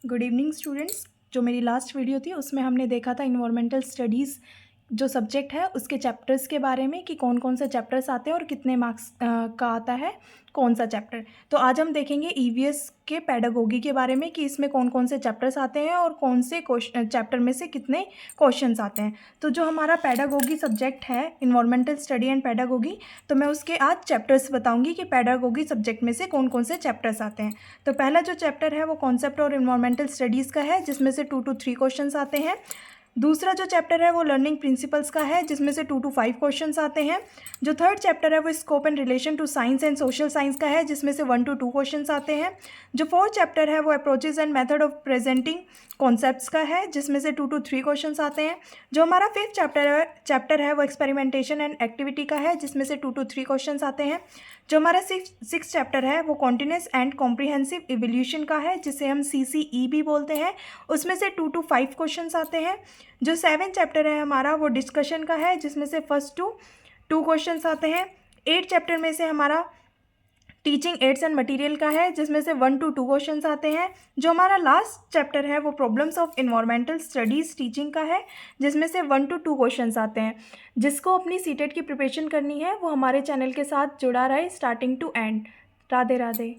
Good evening students. जो मेरी last video थी उसमें हमने देखा था इन्वायरमेंटल स्टडीज़ जो सब्जेक्ट है उसके चैप्टर्स के बारे में कि कौन कौन से चैप्टर्स आते हैं और कितने मार्क्स का आता है कौन सा चैप्टर। तो आज हम देखेंगे ईवीएस के पेडागोगी के बारे में कि इसमें कौन कौन से चैप्टर्स आते हैं और कौन से चैप्टर में से कितने क्वेश्चंस आते हैं। तो जो हमारा पेडागोगी सब्जेक्ट है इन्वायरमेंटल स्टडी एंड पेडागोगी, तो मैं उसके आज चैप्टर्स बताऊंगी कि पेडागोगी सब्जेक्ट में से कौन कौन से चैप्टर्स आते हैं। तो पहला जो चैप्टर है वो कॉन्सेप्ट और इन्वायरमेंटल स्टडीज़ का है, जिसमें से 2 to 3 क्वेश्चंस आते हैं। दूसरा जो चैप्टर है वो लर्निंग प्रिंसिपल्स का है, जिसमें से 2 to 5 क्वेश्चंस आते हैं। जो थर्ड चैप्टर है वो scope and relation to science and social science का है, जिसमें से 1 to 2 क्वेश्चंस आते हैं। जो फोर्थ चैप्टर है वो approaches and method of presenting concepts का है, जिसमें से 2 to 3 क्वेश्चंस आते हैं। जो हमारा फिफ्थ चैप्टर है वो एक्सपेरिमेंटेशन एंड एक्टिविटी का है, जिसमें से 2 to 3 क्वेश्चंस आते हैं। जो हमारा सिक्स चैप्टर है वो कॉन्टिन्यूस एंड कॉम्प्रिहेंसिव इवोल्यूशन का है, जिसे हम CCE भी बोलते हैं, उसमें से 2 to 5 क्वेश्चंस आते हैं। जो सेवन चैप्टर है हमारा वो डिस्कशन का है, जिसमें से फर्स्ट टू 2 क्वेश्चंस आते हैं। 8 चैप्टर में से हमारा टीचिंग एड्स एंड मटेरियल का है, जिसमें से 1 to 2 क्वेश्चंस आते हैं। जो हमारा लास्ट चैप्टर है वो problems of environmental studies teaching का है, जिसमें से 1 to 2 क्वेश्चंस आते हैं। जिसको अपनी सीटेट की प्रिपरेशन करनी है वो हमारे चैनल के साथ जुड़ा रहे starting to end. Radhe Radhe.